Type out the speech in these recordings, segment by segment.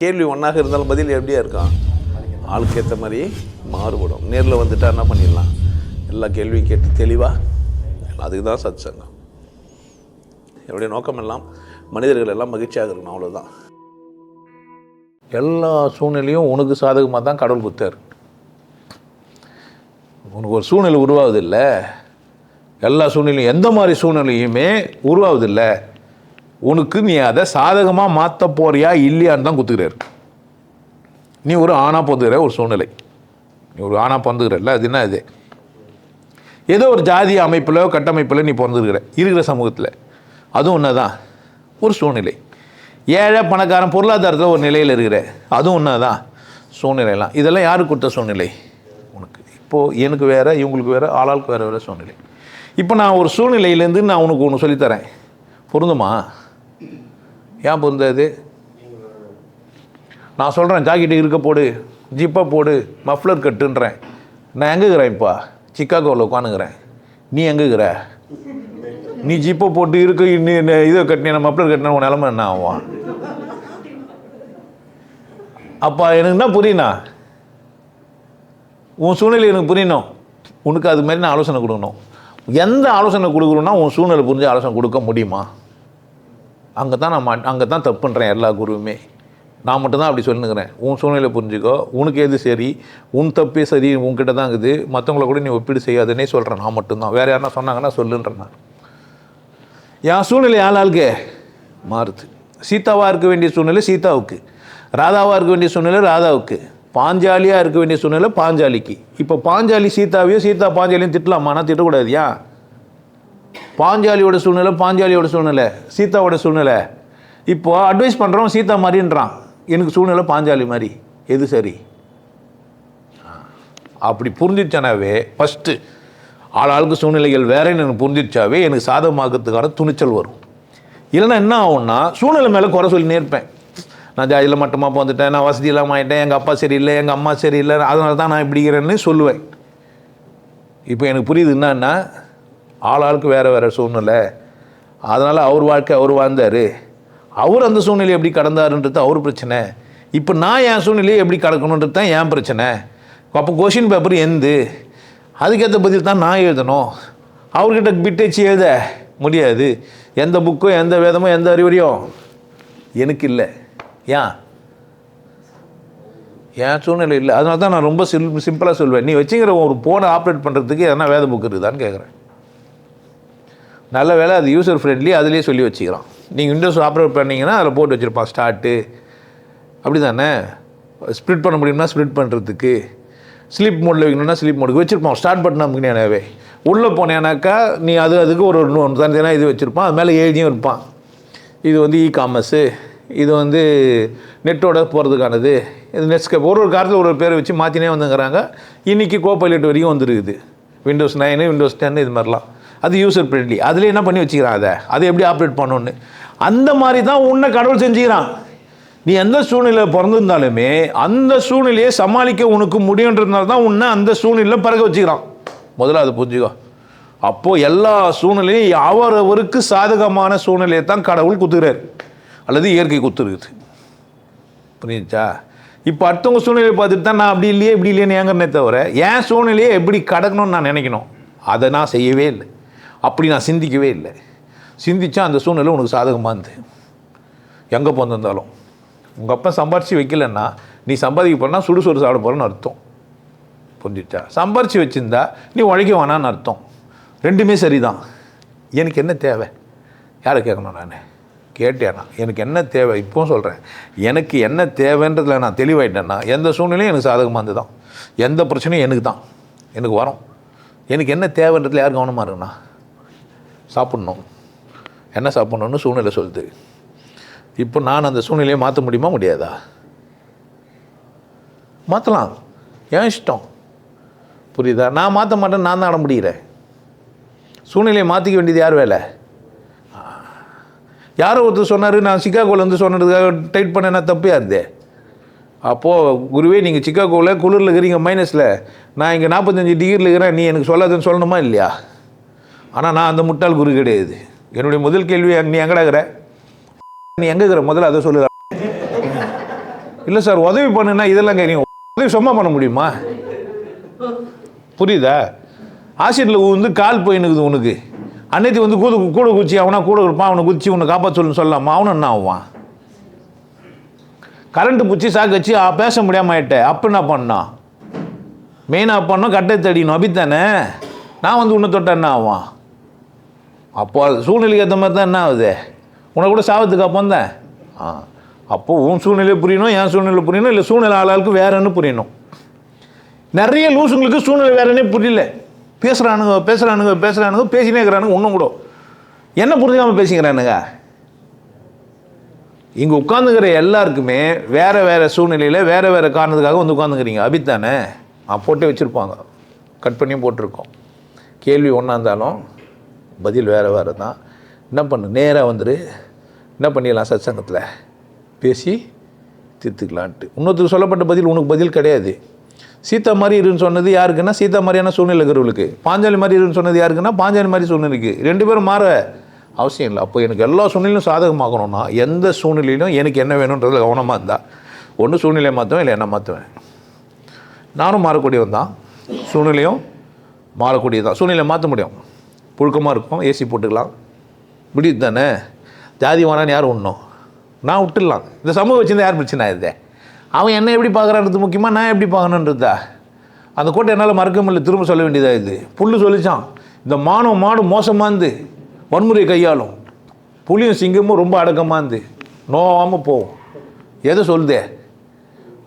கேள்வி ஒன்றாக இருந்தாலும் பதில் எப்படியா இருக்கான், ஆளுக்கு ஏற்ற மாதிரி மாறுபடும். நேரில் வந்துட்டால் என்ன பண்ணிடலாம், எல்லா கேள்வியும் கேட்டு தெளிவாக. அதுக்கு தான் சத் சங்கம். என்னுடைய நோக்கம் எல்லாம் மனிதர்கள் எல்லாம் மகிழ்ச்சியாக இருக்கணும், அவ்வளோதான். எல்லா சூழ்நிலையும் உனக்கு சாதகமாக தான் கடவுள் கொடுத்தார். உனக்கு ஒரு சூழ்நிலை உருவாகுதில்லை, எல்லா சூழ்நிலையும் எந்த மாதிரி சூழ்நிலையுமே உருவாகுதில்லை. உனக்கு நீ அதை சாதகமாக மாற்ற போறியா இல்லையான்னு தான் கொடுத்துக்கிறார். நீ ஒரு ஆணாக பிறந்துக்கிற ஒரு சூழ்நிலை, நீ ஒரு ஆணாக பிறந்துக்கிறல்ல, அது என்ன, இது ஏதோ ஒரு ஜாதி அமைப்பில் கட்டமைப்பில் நீ பிறந்துருக்கிற இருக்கிற சமூகத்தில், அதுவும் ஒன்று தான் ஒரு சூழ்நிலை. ஏழை பணக்காரன் பொருளாதாரத்தில் ஒரு நிலையில் இருக்கிற, அதுவும் ஒன்று தான் சூழ்நிலைலாம். இதெல்லாம் யாருக்கு கொடுத்த சூழ்நிலை? உனக்கு. இப்போது எனக்கு வேறு, இவங்களுக்கு வேறு, ஆளாளுக்கு வேறு வேறு சூழ்நிலை. இப்போ நான் ஒரு சூழ்நிலையிலேருந்து நான் உனக்கு ஒன்று சொல்லித்தரேன், பொருந்துமா? ஏன் பொருந்தாது? நான் சொல்கிறேன் ஜாக்கெட்டு இருக்க போடு, ஜிப்பாக போடு, மஃப்ளர் கட்டுன்றேன். நான் எங்கேக்கிறேன்? இப்போ சிக்காகோவில் உட்காந்துக்கிறேன். நீ எங்கேக்கிற? நீ ஜிப்பை போட்டு இருக்க, இன்னும் இதை கட்டின மஃப்ளர் கட்டின உன் நிலமை என்ன ஆகும்? அப்போ எனக்கு என்ன புரியணா, உன் சூழ்நிலை எனக்கு புரியணும். உனக்கு அது மாதிரி நான் ஆலோசனை கொடுக்கணும். எந்த ஆலோசனை கொடுக்கணுன்னா உன் சூழ்நிலை புரிஞ்சு ஆலோசனை கொடுக்க முடியுமா? அங்கே தான் நான் அங்கே தான் தப்பு பண்ணுறேன். எல்லா குருவுமே நான் மட்டும்தான் அப்படி சொல்லுங்கிறேன். உன் சூழ்நிலை புரிஞ்சுக்கோ, உனக்கு எது சரி, உன் தப்பே சரி உன்கிட்ட தான் இருக்குது, மற்றவங்கள கூட நீ ஒப்பீடு செய்யாதுன்னே சொல்கிறேன். நான் மட்டும்தான், வேறு யாருன்னா சொன்னாங்கன்னா சொல்லுன்றேன். நான் என் சூழ்நிலை ஆளாளுக்கு மாறுது. சீதாவாக இருக்க வேண்டிய சூழ்நிலை சீதாவுக்கு, ராதாவாக இருக்க வேண்டிய சூழ்நிலை ராதாவுக்கு, பாஞ்சாலியாக இருக்க வேண்டிய சூழ்நிலை பாஞ்சாலிக்கு. இப்போ பாஞ்சாலி சீதாவையோ சீதா பாஞ்சாலியும் திட்டலாமான்னா திட்டக்கூடாது. ஏன்? பாஞ்சாலியோட சூழ்நிலை பாஞ்சாலியோட சூழ்நிலை, சீதாவோட சூழ்நிலை. இப்போது அட்வைஸ் பண்ணுறோம் சீதா மாதிரின்றான், எனக்கு சூழ்நிலை பாஞ்சாலி மாதிரி. எது சரி? அப்படி புரிஞ்சிச்சானாவே ஃபஸ்ட்டு ஆளாளுக்கு சூழ்நிலைகள் வேறேன்னு எனக்கு புரிஞ்சிச்சாவே எனக்கு சாதகமாக்கிறதுக்கான துணிச்சல் வரும். இல்லைன்னா என்ன ஆகும்னா சூழ்நிலை மேலே குறை சொல்லினே இருப்பேன். நான் ஜாதியில் மட்டமாக வந்துட்டேன், நான் வசதி இல்லாமல் ஆகிட்டேன், எங்கள் அப்பா சரியில்லை, எங்கள் அம்மா சரியில்லை, அதனால தான் நான் இப்படிக்கிறேன்னு சொல்லுவேன். இப்போ எனக்கு புரியுது என்னன்னா, ஆளாளுக்கு வேறு வேறு சூழ்நிலை, அதனால் அவர் வாழ்க்கை அவர் வாழ்ந்தார், அவர் அந்த சூழ்நிலையை எப்படி கடந்தாருன்றது அவர் பிரச்சனை. இப்போ நான் என் சூழ்நிலையை எப்படி கடக்கணுன்றது தான் என் பிரச்சனை. அப்போ கொஷின் பேப்பர் எந்து அதுக்கேற்ற பதில் தான் நான் எழுதணும். அவர்கிட்ட பிட்டச்சு எழுத முடியாது. எந்த புக்கோ எந்த வேதமோ எந்த அறிவுரையும் எனக்கு இல்லை. ஏன்? என் சூழ்நிலை இல்லை. அதனால தான் நான் ரொம்ப சிம்பிளாக சொல்வேன், நீ வச்சுக்கிற ஒரு ஃபோனை ஆப்ரேட் பண்ணுறதுக்கு எதனா வேத புக் இருக்குதான்னு கேட்குறேன். நல்ல வேலை அது யூசர் ஃப்ரெண்ட்லி, அதிலே சொல்லி வச்சுக்கிறான். நீங்கள் விண்டோஸ் ஆப்ரேட் பண்ணிங்கன்னா அதில் போட்டு வச்சுருப்பான் ஸ்டார்ட்டு, அப்படி தானே? ஸ்ப்ளிட் பண்ண முடியும்னா ஸ்ப்ளிட் பண்ணுறதுக்கு, ஸ்லீப் மோடில் வைக்கணும்னா ஸ்லீப் மோடுக்கு வச்சுருப்பான். ஸ்டார்ட் பட்டன் நமக்குனேனாவே உள்ளே போனேனாக்கா நீ அதுக்கு ஒரு தனித்தனியாக இது வச்சுருப்பான். அது மேலே எழுதியும் இருப்பான், இது வந்து இ-காமர்ஸு, இது வந்து நெட்டோட போகிறதுக்கானது, இது நெட்ஸ்கேப். ஒரு காலத்தில் ஒரு பேரை வச்சு மாற்றினே வந்துங்கிறாங்க. இன்றைக்கி கோபைலட் வரைக்கும் வந்துருக்குது, விண்டோஸ் 9 விண்டோஸ் 10 இது மாதிரிலாம். அது யூசர் ஃப்ரெண்ட்லி, அதில் என்ன பண்ணி வச்சுக்கிறான், அதை எப்படி ஆப்ரேட் பண்ணணுன்னு. அந்த மாதிரி தான் உன்னை கடவுள் செஞ்சுக்கிறான். நீ எந்த சூழ்நிலையில் பிறந்திருந்தாலுமே அந்த சூழ்நிலையை சமாளிக்க உனக்கு முடியுன்றதுனால தான் உன்னை அந்த சூழ்நிலையில் பிறக்க வச்சுக்கிறான். முதல்ல அதை புரிஞ்சுக்கோ. அப்போது எல்லா சூழ்நிலையும் அவரவருக்கு சாதகமான சூழ்நிலையை தான் கடவுள் குத்துக்கிறார், அல்லது இயற்கை குத்துருக்குது. புரிஞ்சுச்சா? இப்போ அடுத்தவங்க சூழ்நிலையை பார்த்துட்டு தான் நான் அப்படி இல்லையே இப்படி இல்லையேன்னு ஏங்கிறனே தவிர என் சூழ்நிலையை எப்படி கடக்கணும்னு நான் நினைக்கணும், அதை நான் செய்யவே இல்லை. அப்படி நான் சிந்திக்கவே இல்லை. சிந்திச்சா அந்த சூழ்நிலை உனக்கு சாதகமாக இருந்து எங்கே போந்திருந்தாலும். உங்கள் அப்பா சம்பாரித்து வைக்கலன்னா நீ சம்பாதிக்க போனால் சுடுசோறு சாப்பிட போகிறேன்னு அர்த்தம். புரிஞ்சிச்சா? சம்பாரித்து வச்சுருந்தா நீ உழைக்க வேணான்னு அர்த்தம். ரெண்டுமே சரிதான். எனக்கு என்ன தேவை? யாரை கேட்கணும்? நான் கேட்டேன்னா எனக்கு என்ன தேவை இப்போவும் சொல்கிறேன். எனக்கு என்ன தேவைன்றதில் நான் தெளிவாயிட்டேன்னா எந்த சூழ்நிலையும் எனக்கு சாதகமாக இருந்து தான், எந்த பிரச்சனையும் எனக்கு தான், எனக்கு வரும். எனக்கு என்ன தேவைன்றதுல யார் கவனமாக இருக்குண்ணா? சாப்பிட்ணும், என்ன சாப்பிட்ணுன்னு சூழ்நிலை சொல்லுது. இப்போ நான் அந்த சூழ்நிலையை மாற்ற முடியுமா? முடியாதா? மாற்றலாம், ஏன் இஷ்டம். புரியுதா? நான் மாற்ற மாட்டேன், நான் தான் ஆட முடிகிறேன். சூழ்நிலையை மாற்றிக்க வேண்டியது யார் வேலை? யாரோ ஒருத்தர் சொன்னார், நான் சிக்காகோலேருந்து சொன்னதுக்காக டைட் பண்ண தப்பே இருந்தே. அப்போது குருவே நீங்கள் சிக்காகோவில் குளிரில் இருக்கிறீங்க மைனஸில், நான் இங்கே 45 டிகிரியில் இருக்கிறேன், நீ எனக்கு சொல்லாதுன்னு சொல்லணுமா இல்லையா? ஆனால் நான் அந்த முட்டாள் குரு கிடையாது. என்னுடைய முதல் கேள்வி, நீ எங்கடா இருக்கிற, நீ எங்கே இருக்கிற, முதல்ல அதை சொல்லு. இல்லை சார் உதவி பண்ணுன்னா இதெல்லாம் கேட்குறீங்க. உதவி சும்மா பண்ண முடியுமா? புரியுதா? ஆசிட்டில் வந்து கால் போயினுக்குது உனக்கு, அன்னைக்கு வந்து கூட குச்சி அவனா கூட இருப்பான், அவனை குச்சி உன்னை காப்பாற்ற சொல்லு சொல்லாமா, அவனு என்ன ஆவான்? கரண்ட்டு பூச்சி சாக்கு வச்சு பேச முடியாமல் ஆயிட்டேன். அப்போ என்ன பண்ணான்? மெயினாக பண்ணோம் கட்டை தடிக்கணும், அப்படித்தானே? நான் வந்து உன்னை தொட்ட என்ன ஆவான்? அப்போ அது சூழ்நிலைக்கு ஏற்ற மாதிரி தான் என்ன ஆகுது, உன்னை கூட சாவத்துக்கு அப்போ தான். அப்போது உன் சூழ்நிலை புரியணும், என் சூழ்நிலை புரியணும், இல்லை சூழ்நிலை ஆளாளுக்கு வேறன்னு புரியணும். நிறைய லூசுங்களுக்கு சூழ்நிலை வேறன்னே புரியல. பேசுகிறானுங்க பேசினே இருக்கிறானுங்க. ஒன்றும் கூட என்ன புரிஞ்சுக்காமல் பேசிக்கிறானுங்க. இங்கே உட்காந்துக்கிற எல்லாருக்குமே வேறு வேறு சூழ்நிலையில் வேறு வேறு காரணத்துக்காக வந்து உட்காந்துக்கிறீங்க, அப்படித்தானே? போட்டே வச்சுருப்பாங்க, கட் பண்ணியும் போட்டிருக்கோம். கேள்வி ஒன்றா இருந்தாலும் பதில் வேறு வேறு தான். என்ன பண்ணு, நேராக வந்துடு, என்ன பண்ணிடலாம், சத் சங்கத்தில் பேசி தீர்த்துக்கலான்ட்டு. இன்னொருத்தருக்கு சொல்லப்பட்ட பதில் உனக்கு பதில் கிடையாது. சீதா மாதிரி இருன்னு சொன்னது யாருக்குன்னா சீதா மாதிரியான சூழ்நிலை இருக்கிறவங்களுக்கு. பாஞ்சாலி மாதிரி இருன்னு சொன்னது யாருக்குன்னா பாஞ்சாலி மாதிரி சூழ்நிலைக்கு. 2 பேரும் மாற அவசியம் இல்லை. அப்போ எனக்கு எல்லா சூழ்நிலையும் சாதகமாகணும்னா எந்த சூழ்நிலையிலும் எனக்கு என்ன வேணுன்றதுல கவனமாக இருந்தால் ஒன்று சூழ்நிலையை மாற்றுவேன், இல்லை என்ன மாற்றுவேன். நானும் மாறக்கூடியவன் தான், சூழ்நிலையும் மாறக்கூடியது தான். சூழ்நிலையை மாற்ற முடியும், புழுக்கமாக இருக்கும், ஏசி போட்டுக்கலாம், முடியுது தானே? ஜாதி வானான்னு யார் ஒன்றும் நான் விட்டுடலாம். இந்த சமூகம் வச்சுருந்தா யார் பிரச்சனை ஆகுது? அவன் என்ன எப்படி பார்க்குறான்றது முக்கியமாக, நான் எப்படி பார்க்கணுன்றதா? அந்த கோட்டை என்னால் மறக்க முடியல, திரும்ப சொல்ல வேண்டியதாக இது. புல்லு சொல்லிச்சான், இந்த மாடு மோசமாக இருந்து வன்முறை கையாளும், புலியும் சிங்கமும் ரொம்ப அடக்கமாக இருந்து நோவாமல் போகும். எதை சொல்லுதே?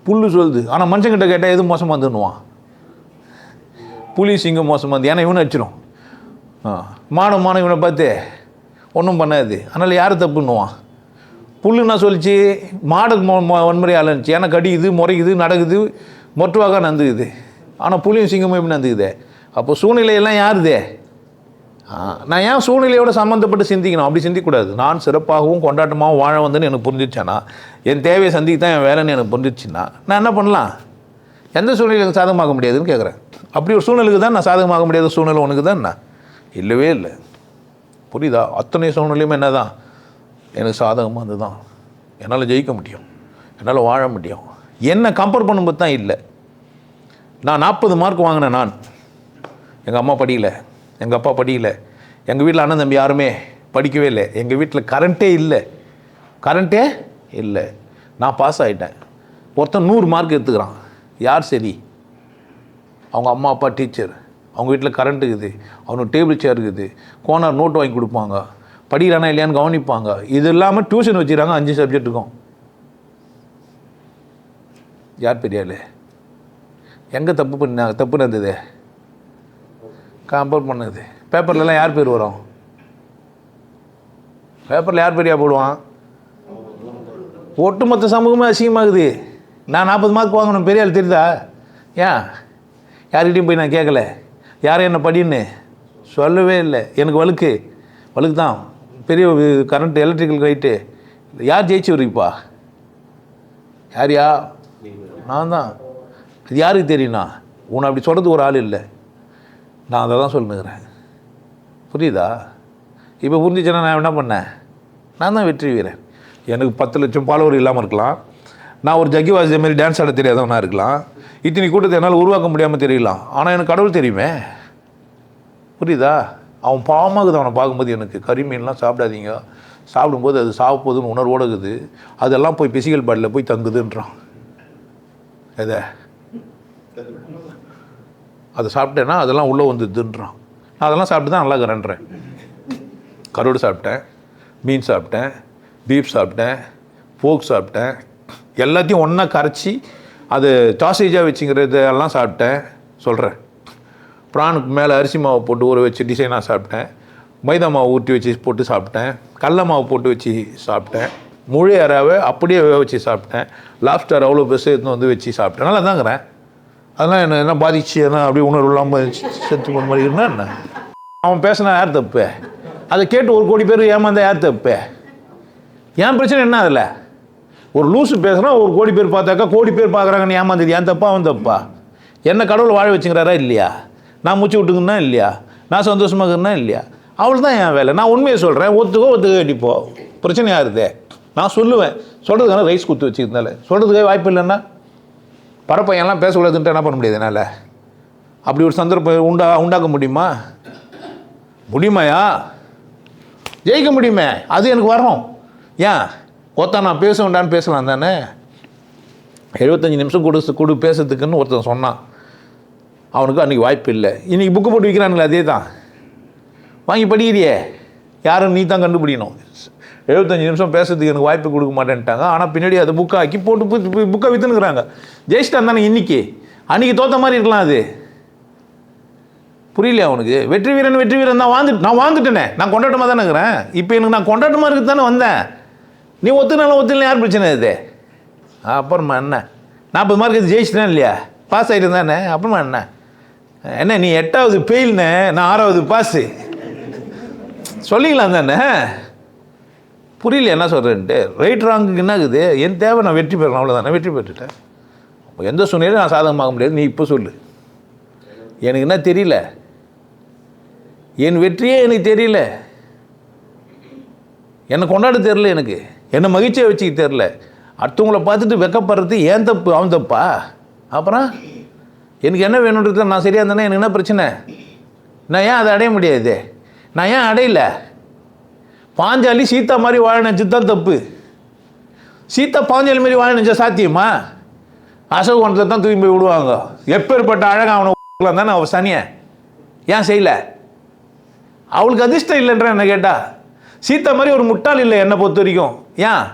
புல்லு சொல்லுது. ஆனால் மனுஷங்கிட்ட கேட்டால் எது மோசமாக இருந்துன்னுவான்? புலி சிங்கம் மோசமாக இருந்து, ஏன்னா இவனை அடிச்சிடும். மானம் இவனை பார்த்து ஒன்றும் பண்ணாது. அதனால் யார் தப்புன்னுவான்? புல்லுன்னா சொல்லிச்சு, மாடுக்கு வன்முறை ஆளுந்துச்சு, ஏன்னா கடிக்குது, முறைக்குது, நடக்குது, மொட்டுவாக நந்துக்குது. ஆனால் புலியும் சிங்கமும் எப்படி நந்துக்குது? அப்போ சூழ்நிலையெல்லாம் யாருதே? நான் ஏன் சூழ்நிலையோட சம்மந்தப்பட்டு சிந்திக்கணும்? அப்படி சிந்திக்கக்கூடாது. நான் சிறப்பாகவும் கொண்டாட்டமாகவும் வாழ வந்தேன்னு எனக்கு புரிஞ்சிடுச்சானா, என் தேவையை சந்திக்க தான் என் வேலைன்னு எனக்கு புரிஞ்சிடுச்சுன்னா நான் என்ன பண்ணலாம்? எந்த சூழ்நிலைக்கு சாதகமாக முடியாதுன்னு கேட்குறேன். அப்படி ஒரு சூழ்நிலைக்கு தான் நான் சாதகமாக முடியாத சூழ்நிலை உனக்கு தான் என்ன? இல்லவே இல்லை. புரியுதா? அத்தனை சூழ்நிலையுமே என்ன தான் எனக்கு சாதகமாக இருந்து தான் என்னால் ஜெயிக்க முடியும், என்னால் வாழ முடியும். என்னை கம்பேர் பண்ணும்போது தான் இல்லை. நான் 40 மார்க் வாங்கினேன். நான், எங்கள் அம்மா படிக்கலை, எங்கள் அப்பா படிக்கலை, எங்கள் வீட்டில் அண்ணன் தம்பி யாருமே படிக்கவே இல்லை, எங்கள் வீட்டில் கரண்ட்டே இல்லை. நான் பாஸ் ஆகிட்டேன். ஒருத்தன் 100 மார்க் எடுத்துக்கிறான். யார் சரி? அவங்க அம்மா அப்பா டீச்சர், அவங்க வீட்டில் கரண்ட் இருக்குது, அவனுக்கு டேபிள் சேர் இருக்குது, கோனர் நோட்டு வாங்கி கொடுப்பாங்க, படிக்கிறானா இல்லையான்னு கவனிப்பாங்க. இது இல்லாமல் டியூஷன் வச்சுக்கிறாங்க 5 சப்ஜெக்ட்டுக்கும். யார் பெரியாள்? எங்கே தப்பு நடந்தது? கம்பேர் பண்ணது. பேப்பர்லலாம் யார் பேர் வரும்? பேப்பரில் யார் பெரியா போடுவான்? ஒட்டுமொத்த சமூகமே அசிங்கமாகுது. நான் 40 மார்க் வாங்கணும், பெரியாள் தெரியுதா? ஏன் யார்கிட்டையும் போய் நான் கேட்கல, யாரும் என்ன படின்னு சொல்லவே இல்லை. எனக்கு வழுக்கு தான், பெரிய கரண்ட் எலக்ட்ரிக்கல் ரைட்டு. யார் ஜெயிச்சு வருப்பா? யாரையா? நான் தான். இது யாருக்கு தெரியும்னா? உன்னை அப்படி சொல்கிறது ஒரு ஆள் இல்லை. நான் அதை தான் சொல்லுங்கிறேன். புரியுதா? இப்போ புரிஞ்சிச்சுன்னா நான் என்ன பண்ணேன்? நான் தான் வெற்றி வீரன். எனக்கு 10 லட்சம் ஃபாலோவர் இல்லாமல் இருக்கலாம், நான் ஒரு ஜக்கி வாசித்த மாதிரி டான்ஸ் ஆட தெரியாதவனாக இருக்கலாம், இத்தனை கூட்டத்தை என்னால் உருவாக்க முடியாமல் தெரியலாம். ஆனால் எனக்கு கடவுள் தெரியுமே. புரியுதா? அவன் பாவமாகுது அவனை பார்க்கும்போது. எனக்கு கறிமீன்லாம் சாப்பிடாதீங்க, சாப்பிடும்போது அது சாப்பிடுதுன்னு உணர்வோடு இருக்குது, அதெல்லாம் போய் பிசிக்கல் பாடியில் போய் தங்குதுன்றான். எதை? அதை சாப்பிட்டேன்னா அதெல்லாம் உள்ளே வந்துடுதுன்றான். நான் அதெல்லாம் சாப்பிட்டு தான் நல்லா இருக்கிறேன்றேன். கருவாடு சாப்பிட்டேன், மீன் சாப்பிட்டேன், பீஃப் சாப்பிட்டேன், போக் சாப்பிட்டேன், எல்லாத்தையும் ஒன்றா கரைச்சி அது சாசேஜாக வச்சுங்கிறது எல்லாம் சாப்பிட்டேன் சொல்கிறேன். ப்ரானுக்கு மேலே அரிசி மாவை போட்டு ஊற வச்சு டிசைனாக சாப்பிட்டேன், மைதா மாவு ஊற்றி வச்சு போட்டு சாப்பிட்டேன், கடல மாவு போட்டு வச்சு சாப்பிட்டேன், முழு அறாவை அப்படியே வேக வச்சு சாப்பிட்டேன், லாப்ஸ்டர் அவ்வளோ பெருசு எடுத்து வந்து வச்சு சாப்பிட்டேன். நல்லா தாங்கிறேன். அதெல்லாம் என்ன பாதிச்சு என்ன அப்படி உணர்வு இல்லாமல் செத்து போன மாதிரி இருந்தா என்ன? அவன் பேசினா யார் தப்பு? அதை கேட்டு 1 கோடி பேர் ஏமாந்தா யார் தப்பு? ஏன் பிரச்சனை என்ன? அதில் ஒரு லூஸு பேசுனா 1 கோடி பேர் பார்த்தாக்கா கோடி பேர் பார்க்குறாங்கன்னு ஏமாந்தது ஏன் தப்பா அவன் தப்பா? என்ன கடவுள் வாழ வச்சுங்கிறாரா இல்லையா? நான் மூச்சு விட்டுக்குன்னா இல்லையா? நான் சந்தோஷமாக இருக்கிறேன்னா இல்லையா? அவள் தான் என் வேலை. நான் உண்மையை சொல்கிறேன், ஒத்துக்கோ அடிப்போ, பிரச்சனை யாருதே? நான் சொல்லுவேன், சொல்கிறதுக்கான ரைஸ் கொடுத்து வச்சுருந்தால சொல்கிறதுக்கே வாய்ப்பு இல்லைன்னா பரப்பையெல்லாம் பேசக்கூடாதுன்ட்டு என்ன பண்ண முடியாது என்னால்? அப்படி ஒரு சந்தர்ப்பம் உண்டாக்க முடியுமாயா? ஜெயிக்க முடியுமே, அது எனக்கு வரும். ஏன் ஒருத்தன் நான் பேச வேண்டான்னு பேசலாம் தானே? 75 நிமிஷம் கொடு பேசுறதுக்குன்னு ஒருத்தன் சொன்னான். அவனுக்கு அன்றைக்கி வாய்ப்பு இல்லை. இன்றைக்கி புக்கு போட்டு விற்கிறானுங்களே, அதே தான் வாங்கி படிக்கிறியே, யாரும் நீ தான் கண்டுபிடிக்கணும். 75 நிமிஷம் பேசுறதுக்கு எனக்கு வாய்ப்பு கொடுக்க மாட்டேன்ட்டாங்க. ஆனால் பின்னாடி அதை புக்காக்கி போட்டு புக்கை விற்றுனுக்குறாங்க. ஜெயிச்சிட்டான் தானே இன்னைக்கு, அன்றைக்கி தோற்ற மாதிரி இருக்கலாம். அது புரியலையா அவனுக்கு? வெற்றி வீரன் தான் நான் வாழ்ந்துட்டேனே, நான் கொண்டாட்டமாக தானே இருக்கிறேன். இப்போ எனக்கு நான் கொண்டாட்டமாக இருக்கு தானே வந்தேன். நீ ஒத்துனாலும் யார் பிரச்சனை இது? அப்புறமா என்ன, 40 மார்க்கு ஜெயிச்சிட்டேன் இல்லையா, பாஸ் ஆகிட்டு தானே. அப்புறமா என்ன நீ 8வது ஃபெயில்னு, நான் 6வது பாஸு சொல்லிக்கலாம் தானே? புரியல என்ன சொல்கிறேன்ட்டு. ரைட் ராங்குக்கு என்ன ஆகுது? என் தேவை நான் வெற்றி பெறணும், அவ்வளோதானே. வெற்றி பெற்றுட்டேன். எந்த சூழ்நிலையும் நான் சாதகமாக முடியாது. நீ இப்போ சொல்லு, எனக்கு என்ன தெரியல, என் வெற்றியே எனக்கு தெரியல, என்னை கொண்டாட தெரில, எனக்கு என்னை மகிழ்ச்சியை வச்சுக்க தெரில. அடுத்தவங்களை பார்த்துட்டு வெக்கப்படுறது ஏன் தப்பு, அவன் தப்பா? அப்புறம் எனக்கு என்ன வேணுன்றது நான் சரியாக இருந்தேன்னா எனக்கு என்ன பிரச்சனை? நான் ஏன் அதை அடைய முடியாது? நான் ஏன் அடையல? பாஞ்சாலி சீதா மாதிரி வாழ நினச்சது தான் தப்பு. சீதா பாஞ்சாலி மாதிரி வாழ நினச்சா சாத்தியமா? அசோகவனத்தில் தான் தூக்கி போய் விடுவாங்க. எப்பேற்பட்ட அழகாக அவனை தானே அவள் சனியை ஏன் செய்யலை? அவளுக்கு அதிர்ஷ்டம் இல்லைன்ற என்ன கேட்டால், சீதா மாதிரி ஒரு முட்டாள் இல்லை என்னை பொறுத்த வரைக்கும். ஏன்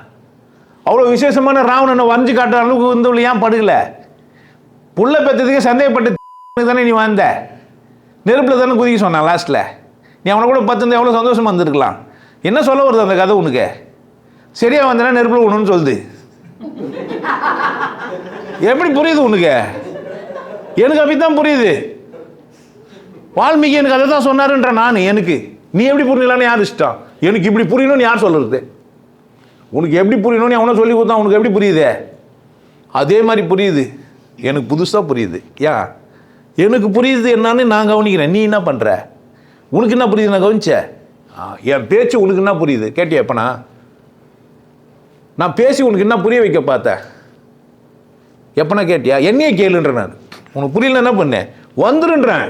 அவ்வளோ விசேஷமான ராவணனை வரைஞ்சி காட்டுற அளவுக்கு வந்து ஏன் படுகலை? புள்ள பெற்றதுக்கே சந்தேகப்பட்டு தானே நீ வந்த. நெருப்பில் தானே குதிக்க சொன்னான் லாஸ்ட்டில். நீ அவனை கூட பார்த்துருந்தா எவ்வளோ சந்தோஷமாக வந்துருக்கலாம். என்ன சொல்ல வருது அந்த கதை உனக்கு? சரியாக வந்தேன்னா நெருப்பில் விடணும்னு சொல்லுது. எப்படி புரியுது உனக்கு? எனக்கு அப்படித்தான் புரியுது. வால்மீகி எனக்கு அதை தான் சொன்னாருன்ற நான், எனக்கு நீ எப்படி புரியலான்னு யார் இஷ்டம்? எனக்கு இப்படி புரியணும்னு யார் சொல்கிறது? உனக்கு எப்படி புரியணும்னு அவனை சொல்லி கொடுத்தா உனக்கு எப்படி புரியுது? அதே மாதிரி புரியுது, எனக்கு புதுசாக புரியுது. ஏன் எனக்கு புரியுது என்னன்னு நான் கவனிக்கிறேன். நீ என்ன பண்ணுற? உனக்கு என்ன புரியுது நான் கவனிச்சேன். என் பேச்சு உனக்கு என்ன புரியுது கேட்டியா? எப்பனா நான் பேசி உனக்கு என்ன புரிய வைக்க பார்த்தேன்? எப்பனா கேட்டியா? என்னையே கேளுன்ற. நான் உனக்கு புரியல என்ன பண்ணேன்? வந்துருன்றேன்.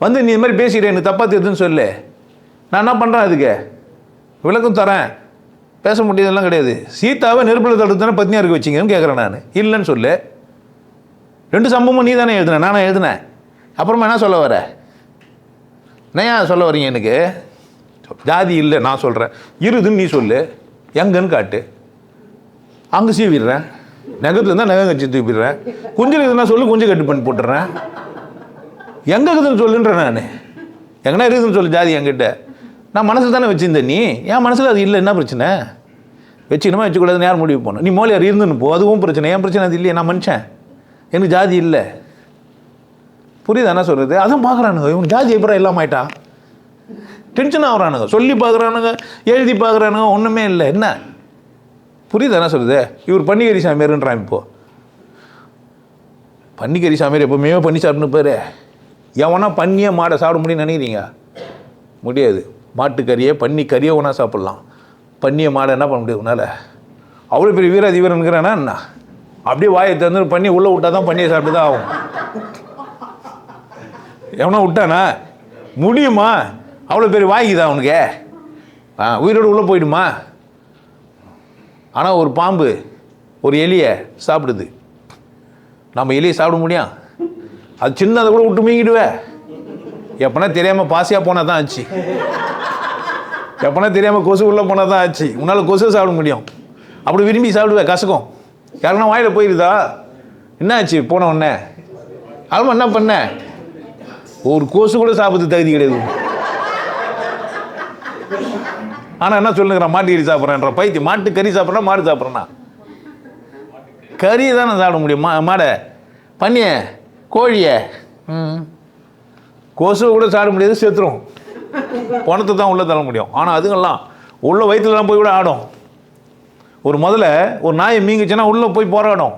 வந்து நீ இது மாதிரி பேசிக்கிறேன், எனக்கு தப்பா தெரியுதுன்னு சொல்லு. நான் என்ன பண்ணுறேன்? அதுக்கு விளக்கம் தரேன். பேச முடியாதெல்லாம் கிடையாது. சீதாவை நெருப்பில் தடுத்து தானே பத்னியாக இருக்க வச்சிங்கன்னு கேட்குறேன் நான். இல்லைன்னு சொல்லு. 2 சம்பவமும் நீ தானே எழுதுனேன், நானே எழுதுனேன். அப்புறமா என்ன சொல்ல வர? ஏன் சொல்ல வரீங்க? எனக்கு ஜாதி இல்லை நான் சொல்கிறேன், இருதுன்னு நீ சொல்லு. எங்கன்னு காட்டு. அங்கே சீவிடுறேன். நகத்தில் இருந்தால் நகம் கட்சி தூப்பிடுறேன். குஞ்சு இருக்குதுன்னா சொல்லு, குஞ்சு கட்டு பண்ணி போட்டுறேன். எங்கே இருக்குதுன்னு சொல்லுன்றேன் நான். எங்கன்னா இருக்குதுன்னு சொல்லு ஜாதி என்கிட்ட. நான் மனசில் தானே வச்சுருந்தேன். நீ என் மனசில் அது இல்லை, என்ன பிரச்சனை? வச்சுக்கணுமா வச்சுக்கூடாதுன்னு யார் முடிவு போகணும்? நீ மோலியார் இருந்துன்னு போ, அதுவும் பிரச்சனை. என் பிரச்சனை அது இல்லையே, நான் மனுஷன், எனக்கு ஜாதி இல்லை. புரியுது என்ன சொல்கிறது? அதான் பார்க்குறானுங்க, இவன் ஜாதி எப்பறம் எல்லாம் ஆயிட்டான். டென்ஷன் ஆகுறானுங்க, சொல்லி பார்க்குறானுங்க, எழுதி பார்க்குறானுங்க, ஒன்றுமே இல்லை. என்ன புரியுது என்ன சொல்கிறது? இவர் பன்னிக்கறி சாமியாருன்றான். இப்போது பன்னிக்கறி சாமியார் எப்போவுமே பண்ணி சாப்பிட்னு பேர். எவனா பண்ணியே மாடை சாப்பிட முடியும்னு நினைக்கிறீங்க? முடியாது. மாட்டுக்கறியை பன்னிக்கறியை ஒன்றா சாப்பிட்லாம். பண்ணியை மாடை என்ன பண்ண முடியும் உன்னால்? அவ்வளோ பெரிய வீராதி வீரனுங்கிறானா என்ன? அப்படியே வாயை திறந்து பண்ணி உள்ளே விட்டா தான் பண்ணியை சாப்பிட்டு தான் ஆகும். எவனா விட்டானா முடியுமா? அவ்வளோ பெரிய வாய்க்குதா அவனுக்கு? உயிரோடு உள்ளே போயிடுமா? ஆனால் ஒரு பாம்பு ஒரு எலியை சாப்பிடுது. நம்ம எலியை சாப்பிட முடியும்? அது சின்னதை கூட விட்டு மீங்கிடுவே. எப்போனா தெரியாமல் பாசியாக போனால் தான் ஆச்சு. எப்போனா தெரியாமல் கொசு உள்ளே போனால் தான் ஆச்சு. உன்னால் கொசு சாப்பிட முடியும்? அப்படி விரும்பி சாப்பிடுவேன். கசக்கும். யாருன்னா வாயில் போயிருதா? என்ன ஆச்சு போன உடனே? ஆல்மா என்ன பண்ண? ஒரு கொசு கூட சாப்பிட்றது தகுதி கிடையாது. ஆனால் என்ன சொல்லுங்கிறான்? மாட்டுக்கறி சாப்பிட்றேன்ற பைத்தி. மாட்டு கறி சாப்பிட்றேன்னா மாடு சாப்பிட்றேன்னா கறி தான் நான் சாப்பிட முடியும். மாடை பண்ணிய கோழியை கொசு கூட சாப்பிட முடியாது, செத்துரும். பணத்தை தான் உள்ளே தள்ள முடியும். ஆனால் அதுங்கெல்லாம் உள்ள வயிற்றுலாம் போய் கூட ஆடும். ஒரு முதல்ல ஒரு நாயை மீங்குச்சுன்னா உள்ளே போய் போராடும்.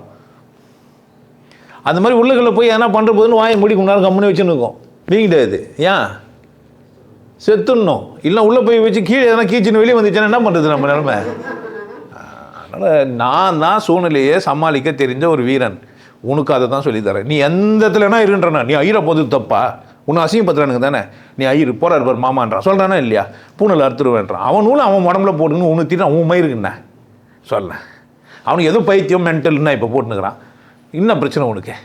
அந்த மாதிரி உள்ளுக்குள்ளே போய் எதனா பண்ணுற போதுன்னு வாயை மூடி கொண்டாரு கம்முன்னு வச்சுன்னு இருக்கும். மீங்கிட்டாது. ஏன்? செத்துடணும். இல்லை உள்ளே போய் வச்சு கீழே எதனா கீச்சின்னு வெளியே வந்துச்சுன்னா என்ன பண்ணுறது நம்ம நிலமை? அதனால் நான் தான் சூழ்நிலையை சமாளிக்க தெரிஞ்ச ஒரு வீரன், உனக்கு அதை தான் சொல்லித்தரேன். நீ எந்த இடத்துலனா இருன்றனா, நீ ஐயரை போது தப்பா, உன்னை அசிங்கப்படுத்துறானுங்க தானே, நீ ஐயர் போறாரு பாரு மாமான்றான், சொல்கிறானா இல்லையா, பூனல் அறுத்துருவேன்றான். அவனும் அவன் உடம்புல போட்டுன்னு உணர்த்திட்டு அவன் மயிருக்குண்ணே சொல்ல, அவனுக்கு ஏதோ பைத்தியம் மென்டல்னா இப்போ போட்டுனுக்கிறான். இன்னும் பிரச்சனை உனக்கு,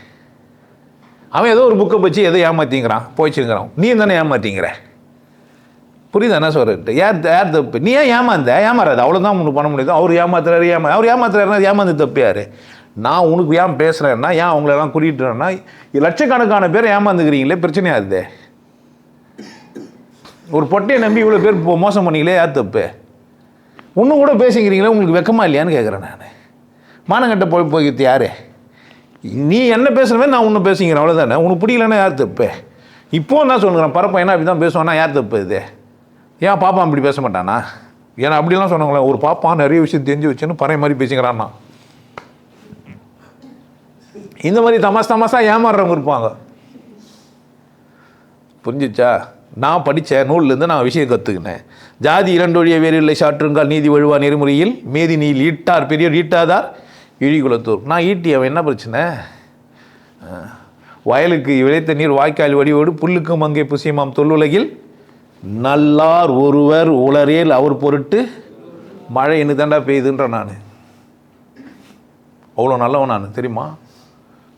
அவன் ஏதோ ஒரு புக்கை வச்சு எதோ ஏமாற்றிங்கிறான் போயிச்சுங்கிறான், நீ தானே ஏமாற்றிங்கிற. புரியுது என்ன சொல்கிறேன்? யார் தப்பு? நீ ஏன் ஏமாறாது, அவ்வளோதான் உனக்கு பண்ண முடியாது. அவர் ஏமாத்துறாரு, அவர் ஏமாத்துறாருன்னா ஏமாந்து தப்பு யார்? நான் உனக்கு ஏன் பேசுகிறேன்னா, ஏன் அவங்களெல்லாம் கூட்டிகிட்டுறேன்னா, லட்சக்கணக்கான பேர் ஏமாந்துக்கிறீங்களே, பிரச்சனையாக இருந்தே. ஒரு பொட்டையை நம்பி இவ்வளோ பேர் மோசம் பண்ணிங்களே, யார் தப்பு? இன்னும் கூட பேசிக்கிறீங்களே, உங்களுக்கு வெக்கமா இல்லையான்னு கேட்குறேன் நான். மானங்கட்ட போய்க்கிறது யார்? நீ என்ன பேசுகிறவே நான் ஒன்றும் பேசிக்கிறேன், அவ்வளோதானே. உனக்கு பிடிக்கலன்னா யார் தப்பு? இப்போது நான் சொல்லுறேன், பரப்ப என்ன அப்படி தான் பேசுவானா, யார் தப்பு இது? ஏன் பாப்பா அப்படி பேச மாட்டானா? ஏன்னா அப்படிலாம் சொன்னாங்களே, ஒரு பாப்பா நிறைய விஷயம் தெரிஞ்சு வச்சுன்னு பறைய மாதிரி பேசிக்கிறான்னா. இந்த மாதிரி தமாசா ஏமாறுறவங்க இருப்பாங்க. புரிஞ்சிச்சா? நான் படித்த நூல்லேருந்து நான் விஷயம் கற்றுக்கினேன். ஜாதி இரண்டொழிய வேறு இல்லை சாற்றுங்கால் நீதி வழுவா நெறிமுறையில் மேதி நீல் ஈட்டார் பெரியர் ஈட்டாதார் இழிகுலத்தூர். நான் ஈட்டியவன், என்ன பிரச்சனை? வயலுக்கு விளைத்த நீர் வாய்க்கால் வடிவோடு புல்லுக்கும் அங்கே புசியமாம் தொல்லுலகில் நல்லார் ஒருவர் உளரேல் அவர் பொருட்டு மழை என்ன தாண்டா பெய்யுதுன்ற. நான் அவ்வளோ நல்லவன் நான், தெரியுமா?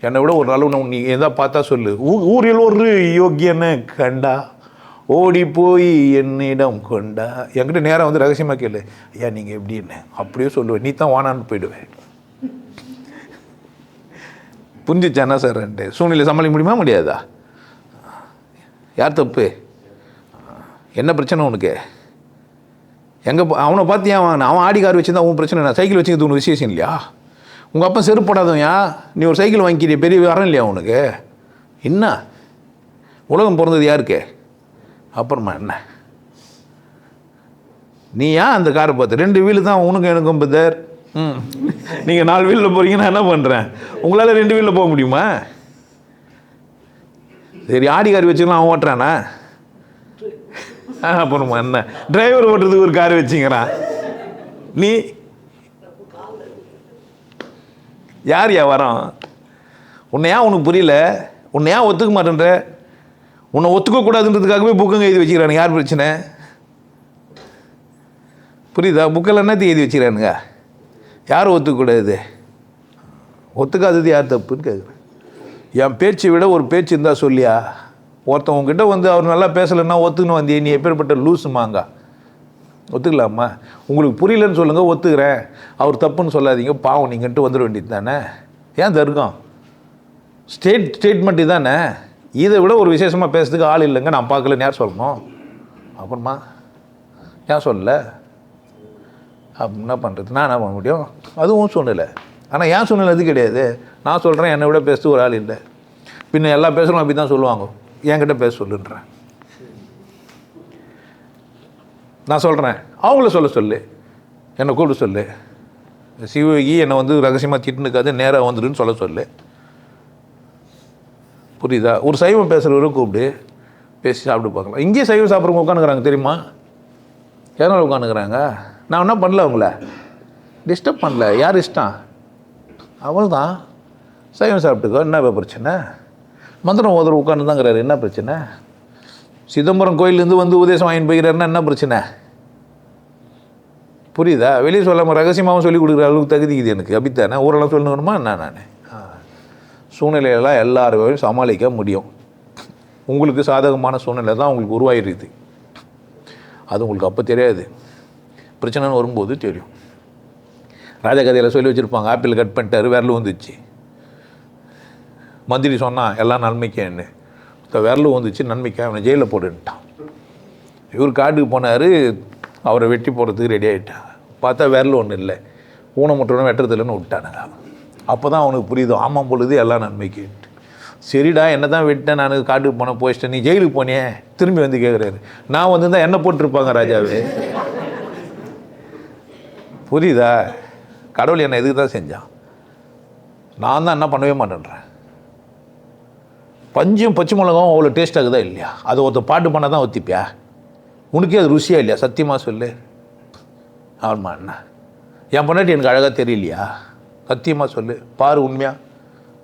என்னை விட ஒரு நல்லவன் நீ எதா பார்த்தா சொல்லு. ஊரில் ஒரு யோக்கியனை கண்டா ஓடி போய் என்னிடம் கொண்டா, என்கிட்ட நேரம் வந்து ரகசியமாக கேளு, ஐயா நீங்கள் எப்படின்னு அப்படியே சொல்லுவேன், நீ தான் வானான்னு போயிடுவேன். புரிஞ்சிச்சா என்ன சார்? சூழ்நிலை சமாளிக்க முடியுமா முடியாதா? யார் தப்பு? என்ன பிரச்சனை உனக்கு? எங்கே அவனை பார்த்து அவன் ஆடி கார் வச்சுருந்தா அவன் பிரச்சனை, நான் சைக்கிள் வச்சுக்கிறது ஒன்று விசேஷம் இல்லையா? உங்கள் அப்பா செருப்படாதவன், நீ ஒரு சைக்கிள் வாங்கிக்கிறிய, பெரிய வரம் இல்லையா உனக்கு? என்ன உலகம் பிறந்தது யாருக்கு? அப்புறமா என்ன? நீ ஏன் அந்த காரை பார்த்து 2 வீலு தான் உனக்கும் எனக்கும் பதர். நீங்கள் 4 வீலில் போகிறீங்கன்னா என்ன பண்ணுறேன்? உங்களால் 2 வீலில் போக முடியுமா? சரி, ஆடி கார் வச்சுக்கலாம், அவன் ஓட்டுறானா? அப்புறமா என்ன? டிரைவர் ஓட்டுறதுக்கு ஒரு கார் வச்சுங்கிறான். நீ யார் வரோம்? உன்னை ஏன் உனக்கு புரியல? உன்னை ஏன் ஒத்துக்க மாட்டேன்ற? உன்னை ஒத்துக்கக்கூடாதுன்றதுக்காகவே புக்குங்க எழுதி வச்சுக்கிறானுங்க. யார் பிரச்சனை? புரியுதா? புக்கில் என்னத்தை எழுதி வச்சுக்கிறானுங்க? யார் ஒத்துக்கக்கூடாது? ஒத்துக்காதது யார் தப்புன்னு கேட்குறேன். என் பேச்சை விட ஒரு பேச்சு இருந்தால் சொல்லியா? ஒருத்தவங்கிட்ட வந்து அவர் நல்லா பேசலைன்னா ஒத்துக்கணும் வந்தியே, நீ எப்பேற்பட்ட லூஸுமாங்க? ஒத்துக்கலாமா? உங்களுக்கு புரியலன்னு சொல்லுங்கள், ஒத்துக்கிறேன். அவர் தப்புன்னு சொல்லாதீங்க, பாவம் நீங்கன்ட்டு வந்துட வேண்டியது தானே. ஏன் தருக்கம்? ஸ்டேட்மெண்ட்டு தானே. இதை விட ஒரு விசேஷமாக பேசுறதுக்கு ஆள் இல்லைங்க, நான் பார்க்கலன்னு யார் சொல்லணும்? அப்புறமா ஏன் சொல்லலை? என்ன பண்ணுறது? நான் என்ன பண்ண முடியும்? அதுவும் சூழ்நிலை. ஆனால் ஏன் சூழ்நிலை அது கிடையாது. நான் சொல்கிறேன், என்னை விட பேசுறதுக்கு ஒரு ஆள் இல்லை. பின்ன எல்லா பேசுகிறோம் அப்படி தான் சொல்லுவாங்க, என்கிட்ட பேச சொல்லுன்றேன். நான் சொல்கிறேன், அவங்கள சொல்லு, என்னை கூப்பிட்டு சொல்லு. சிவகி என்னை வந்து ரகசியமாக திட்டுனுக்காது, நேராக வந்துடுன்னு சொல்லு. புரியுதா? ஒரு சைவம் பேசுகிறவரை கூப்பிட்டு பேசி சாப்பிட்டு பார்க்கலாம். இங்கேயே சைவம் சாப்பிட்றவங்க உட்காந்துக்கிறாங்க தெரியுமா? யாரால உட்காந்துக்கிறாங்க? நான் என்ன பண்ணல, அவங்கள டிஸ்டர்ப் பண்ணல. யார் இஷ்டம்? அவள் தான் சைவம் சாப்பிட்டுக்கோ, என்ன பிரச்சனை? மந்திரம் ஓதர் உட்காந்து தாங்கிறாரு, என்ன பிரச்சனை? சிதம்பரம் கோயிலேருந்து வந்து உபதேசம் வாங்கிட்டு போய்கிறாருன்னா என்ன பிரச்சனை? புரியுதா? வெளியே சொல்லாமல் ரகசியமாகவும் சொல்லிக் கொடுக்குற அளவுக்கு தகுதிக்குது எனக்கு, அப்படித்தானே? ஊரெல்லாம் சொல்லணுமா என்ன? நான் சூழ்நிலையெல்லாம் எல்லாரையும் சமாளிக்க முடியும். உங்களுக்கு சாதகமான சூழ்நிலை தான் உங்களுக்கு உருவாகிருக்குது, அது உங்களுக்கு அப்போ தெரியாது. பிரச்சனைன்னு வரும்போது தெரியும். ராஜகதையில் சொல்லி வச்சுருப்பாங்க, ஆப்பிள் கட் பண்ணிட்டாரு, விரல் வந்துச்சு. மந்திரி சொன்னான் எல்லாம் நன்மைக்கேன்னு, விரல் வந்துச்சு நன்மைக்கா, அவனை ஜெயிலில் போட்டுட்டான். இவர் காட்டுக்கு போனார், அவரை வெட்டி போடுறதுக்கு ரெடி ஆகிட்டாங்க. பார்த்தா விரல் ஒன்றும் இல்லை, ஊனமுற்றவனை வெட்டுறதில்லைன்னு விட்டானுங்க. அப்போ தான் அவனுக்கு புரியுது, ஆமாம் பொழுது எல்லாம் நன்மைக்குன்ட்டு. சரிடா, என்ன தான் விட்டேன் நான், காட்டுக்கு போனேன் போயிட்டேன், நீ ஜெயிலுக்கு போனியே திரும்பி வந்து கேட்குறாரு. நான் வந்து தான் என்ன போட்டிருப்பாங்க ராஜாவே. புரியுதா? கடவுள் என்னை எதுக்கு தான் செஞ்சான்? நான் தான் என்ன பண்ணவே மாட்டேன்றேன். பஞ்சும் பச்சை மிளகாவும் அவ்வளோ டேஸ்ட் ஆகுதா இல்லையா? அது ஒருத்தர் பாட்டு பண்ணால் தான் ஒத்திப்பியா? உனக்கே அது ருசியாக இல்லையா? சத்தியமாக சொல்லு. ஆமாம், என்ன என் பொண்டாட்டி எனக்கு அழகாக தெரியலையா? சத்தியமாக சொல்லு, பாரு, உண்மையா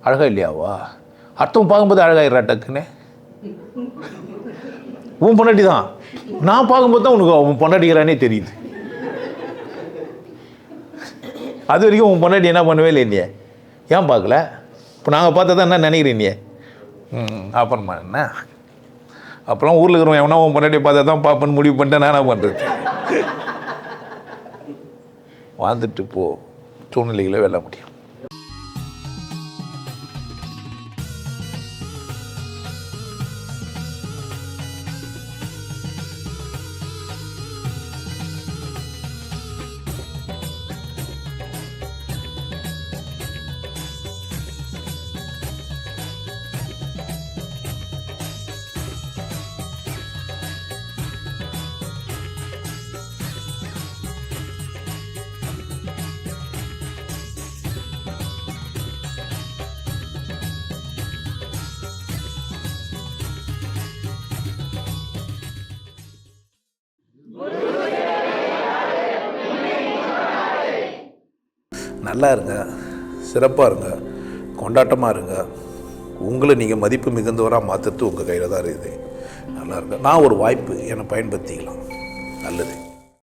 அழகாக இல்லையாவா? அடுத்தவன் பார்க்கும்போது அழகாயிடுறா டக்குன்னு. உன் பொண்டாட்டி தான், நான் பார்க்கும்போது தான் உனக்கு உன் பொண்டாட்டிக்கிறானே தெரியுது. அது வரைக்கும் உன் பொண்டாட்டி என்ன பண்ணவே இல்லை இல்லையே, ஏன் பார்க்கல? இப்போ நாங்கள் பார்த்தா தான் என்ன நினைக்கிறேன் நீ? அப்புறமா என்ன, அப்புறம் ஊரில் இருக்கிறவன் எவனா உன் பொண்டாட்டியை பார்த்தா தான் பார்ப்பேன்னு முடிவு பண்ணிட்டேன். நான் என்ன பண்ணுறது? வாழ்ந்துட்டு போ, சூழ்நிலைகளை வெல்ல முடியும். நல்லா இருங்க, சிறப்பாக இருங்க, கொண்டாட்டமாக இருங்க. உங்களை நீங்கள் மதிப்பு மிகுந்தவராக மாற்றுறது உங்கள் கையில் தான் இருக்குது. நல்லா இருங்க. நான் ஒரு வாய்ப்பு, என்னை பயன்படுத்திக்கலாம். நல்லது.